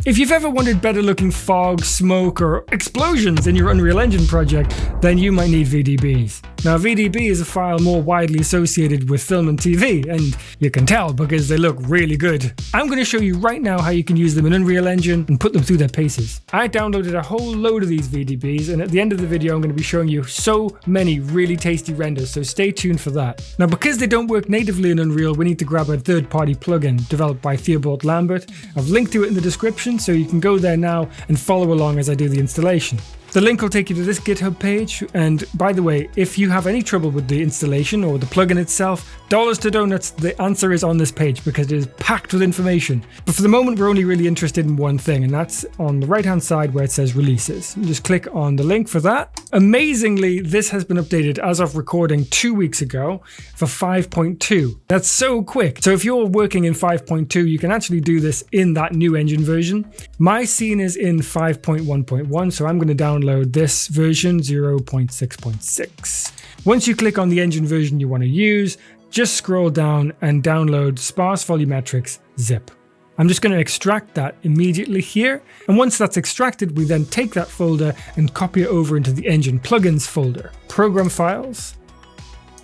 If you've ever wanted better looking fog, smoke, or explosions in your Unreal Engine project, then you might need VDBs. Now, VDB is a file more widely associated with film and TV, and you can tell because they look really good. I'm going to show you right now how you can use them in Unreal Engine and put them through their paces. I downloaded a whole load of these VDBs, and at the end of the video I'm going to be showing you so many really tasty renders, so stay tuned for that. Now, because they don't work natively in Unreal, we need to grab a third-party plugin developed by Theobald Lambert. I've linked to it in the description, so you can go there now and follow along as I do the installation. The link will take you to this GitHub page, and by the way, if you have any trouble with the installation or the plugin itself, dollars to donuts, the answer is on this page because it is packed with information. But for the moment, we're only really interested in one thing, and that's on the right hand side where it says releases. You just click on the link for that. Amazingly, this has been updated as of recording 2 weeks ago for 5.2. That's so quick. So if you're working in 5.2, you can actually do this in that new engine version. My scene is in 5.1.1, so I'm going to download this version 0.6.6. Once you click on the engine version you want to use, just scroll down and download sparse volumetrics zip. I'm just going to extract that immediately here, and once that's extracted, we then take that folder and copy it over into the engine plugins folder. Program files,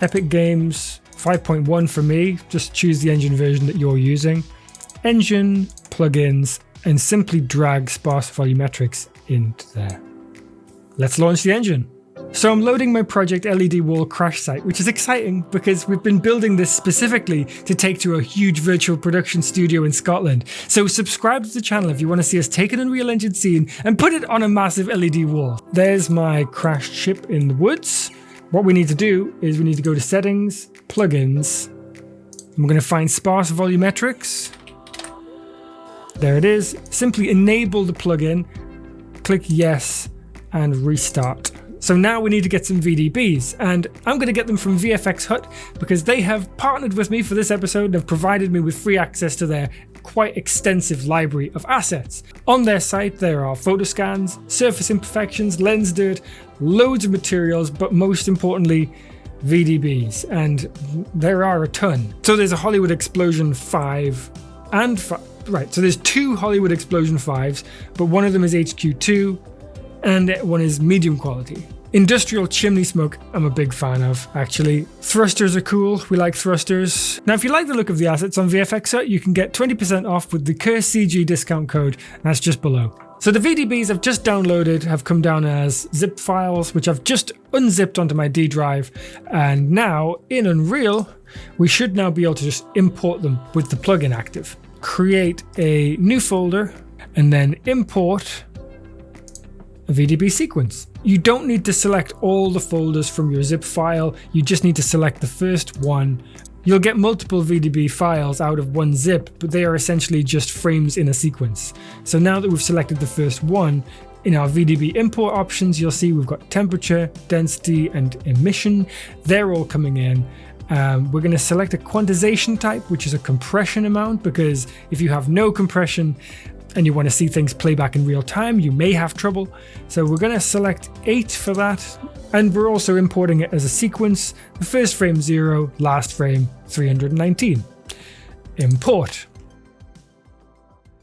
Epic Games 5.1 for me, just choose the engine version that you're using, engine plugins, and simply drag sparse volumetrics into there. Let's launch the engine. So I'm loading my project LED Wall crash site, which is exciting because we've been building this specifically to take to a huge virtual production studio in Scotland. So subscribe to the channel if you want to see us take an Unreal Engine scene and put it on a massive LED wall. There's my crashed ship in the woods. What we need to do is we need to go to settings, plugins, and we're going to find sparse volumetrics. There it is. Simply enable the plugin, click yes, and restart. So now we need to get some VDBs, and I'm going to get them from VFX Hut because they have partnered with me for this episode and have provided me with free access to their quite extensive library of assets. On their site there are photo scans, surface imperfections, lens dirt, loads of materials, but most importantly VDBs, and there are a ton. So there's a Hollywood Explosion 5 and so there's two Hollywood Explosion 5s, but one of them is HQ2 and one is medium quality. Industrial chimney smoke, I'm a big fan of, actually. Thrusters are cool, we like thrusters. Now, if you like the look of the assets on VFX Hut, you can get 20% off with the CurseCG discount code, that's just below. So the VDBs I've just downloaded have come down as zip files, which I've just unzipped onto my D drive, and now, in Unreal, we should now be able to just import them with the plugin active. Create a new folder, and then import a VDB sequence. You don't need to select all the folders from your zip file, you just need to select the first one. You'll get multiple VDB files out of one zip, but they are essentially just frames in a sequence. So now that we've selected the first one, in our VDB import options, you'll see we've got temperature, density, and emission. They're all coming in. We're going to select a quantization type, which is a compression amount, because if you have no compression, and you want to see things play back in real time, you may have trouble. So we're going to select 8 for that. And we're also importing it as a sequence. The first frame 0, last frame 319. Import.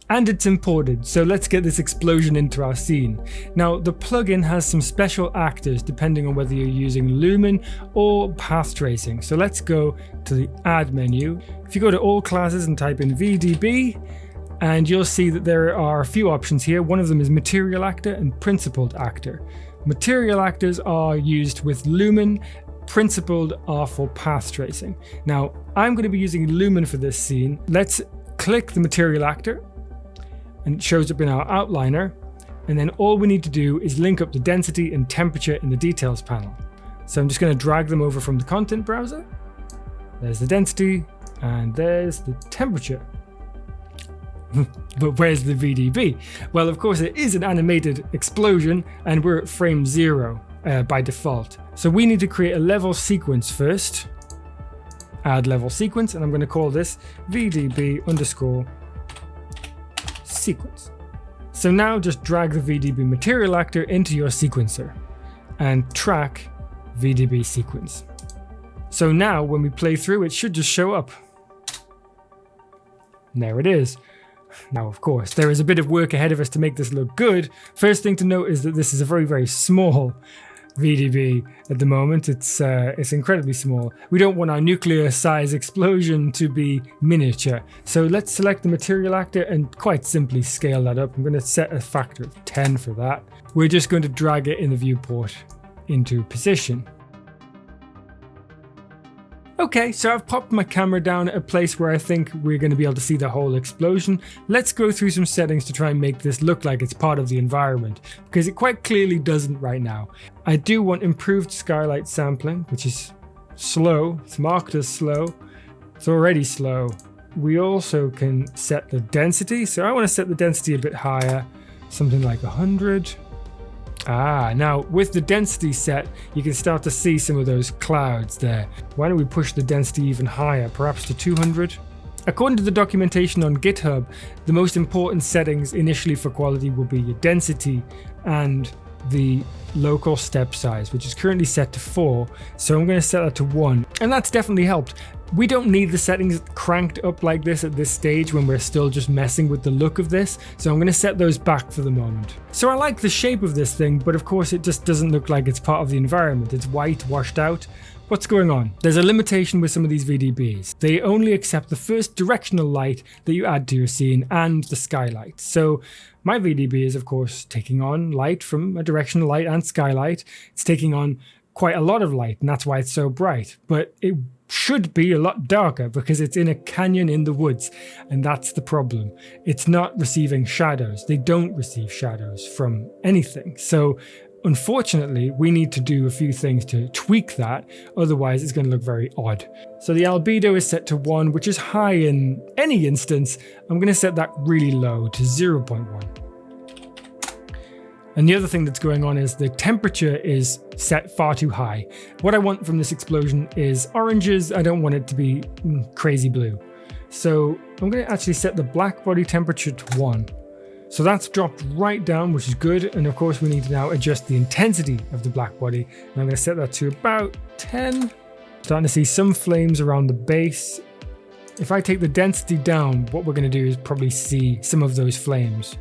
And it's imported. So let's get this explosion into our scene. Now the plugin has some special actors depending on whether you're using Lumen or path tracing. So let's go to the add menu. If you go to all classes and type in VDB, and you'll see that there are a few options here. One of them is Material Actor and Principled Actor. Material Actors are used with Lumen, Principled are for path tracing. Now, I'm going to be using Lumen for this scene. Let's click the Material Actor, and it shows up in our outliner. And then all we need to do is link up the density and temperature in the details panel. So I'm just going to drag them over from the content browser. There's the density, and there's the temperature. But where's the VDB? Well, of course, it is an animated explosion, and we're at frame 0 by default. So we need to create a level sequence first. Add level sequence, and I'm going to call this VDB underscore sequence. So now just drag the VDB material actor into your sequencer and track VDB sequence. So now when we play through, it should just show up. And there it is. Now, of course, there is a bit of work ahead of us to make this look good. First thing to note is that this is a very, very small VDB at the moment. It's incredibly small. We don't want our nuclear size explosion to be miniature. So let's select the material actor and quite simply scale that up. I'm going to set a factor of 10 for that. We're just going to drag it in the viewport into position. Okay, so I've popped my camera down at a place where I think we're going to be able to see the whole explosion. Let's go through some settings to try and make this look like it's part of the environment, because it quite clearly doesn't right now. I do want improved skylight sampling, which is slow. It's marked as slow. It's already slow. We also can set the density. So I want to set the density a bit higher, something like 100. Now with the density set, you can start to see some of those clouds there. Why don't we push the density even higher, perhaps to 200? According to the documentation on GitHub, the most important settings initially for quality will be your density and the local step size, which is currently set to 4. So I'm going to set that to 1, and that's definitely helped. We don't need the settings cranked up like this at this stage when we're still just messing with the look of this, so I'm going to set those back for the moment. So I like the shape of this thing, but of course it just doesn't look like it's part of the environment. It's white, washed out. What's going on? There's a limitation with some of these VDBs. They only accept the first directional light that you add to your scene and the skylight. So my VDB is of course taking on light from a directional light and skylight. It's taking on quite a lot of light, and that's why it's so bright. But it should be a lot darker because it's in a canyon in the woods, and that's the problem. It's not receiving shadows. They don't receive shadows from anything. So unfortunately, we need to do a few things to tweak that, otherwise it's going to look very odd. So the albedo is set to 1, which is high in any instance. I'm going to set that really low to 0.1. And the other thing that's going on is the temperature is set far too high. What I want from this explosion is oranges. I don't want it to be crazy blue. So I'm going to actually set the black body temperature to 1. So that's dropped right down, which is good. And of course we need to now adjust the intensity of the black body. And I'm going to set that to about 10. Starting to see some flames around the base. If I take the density down, what we're going to do is probably see some of those flames.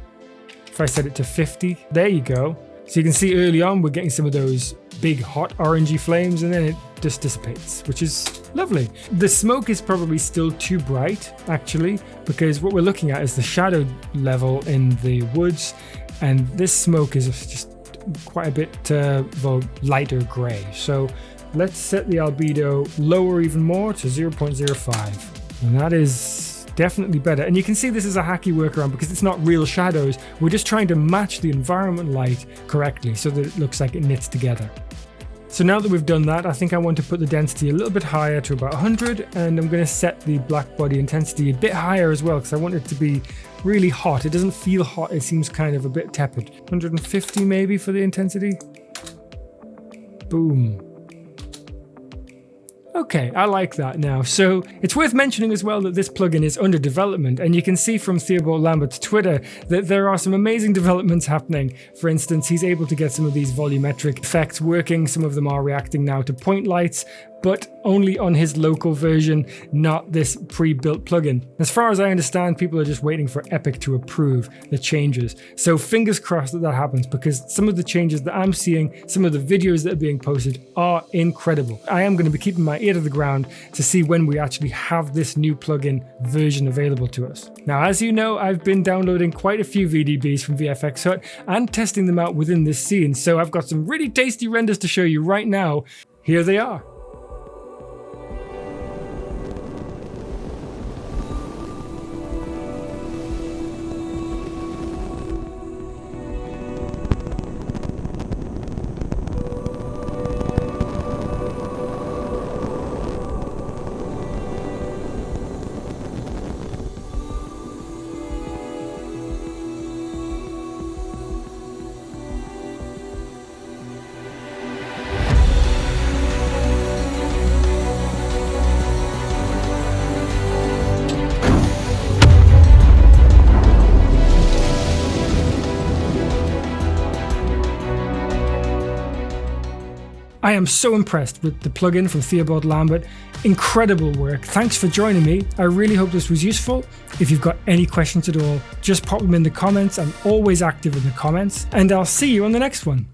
If I set it to 50, there you go. So you can see early on we're getting some of those big hot orangey flames, and then it just dissipates, which is lovely. The smoke is probably still too bright actually, because what we're looking at is the shadow level in the woods, and this smoke is just quite a bit of a lighter gray. So let's set the albedo lower even more to 0.05, and that is definitely better. And you can see this is a hacky workaround because it's not real shadows. We're just trying to match the environment light correctly so that it looks like it knits together. So now that we've done that, I think I want to put the density a little bit higher to about 100, and I'm going to set the black body intensity a bit higher as well because I want it to be really hot. It doesn't feel hot, it seems kind of a bit tepid. 150 maybe for the intensity. Boom. Okay, I like that now. So it's worth mentioning as well that this plugin is under development, and you can see from Theobald Lambert's Twitter that there are some amazing developments happening. For instance, he's able to get some of these volumetric effects working. Some of them are reacting now to point lights, but only on his local version, not this pre-built plugin. As far as I understand, people are just waiting for Epic to approve the changes. So fingers crossed that that happens, because some of the changes that I'm seeing, some of the videos that are being posted are incredible. I am going to be keeping my ear to the ground to see when we actually have this new plugin version available to us. Now, as you know, I've been downloading quite a few VDBs from VFX Hut and testing them out within this scene. So I've got some really tasty renders to show you right now. Here they are. I am so impressed with the plugin from Theobald Lambert. Incredible work. Thanks for joining me. I really hope this was useful. If you've got any questions at all, just pop them in the comments. I'm always active in the comments, and I'll see you on the next one.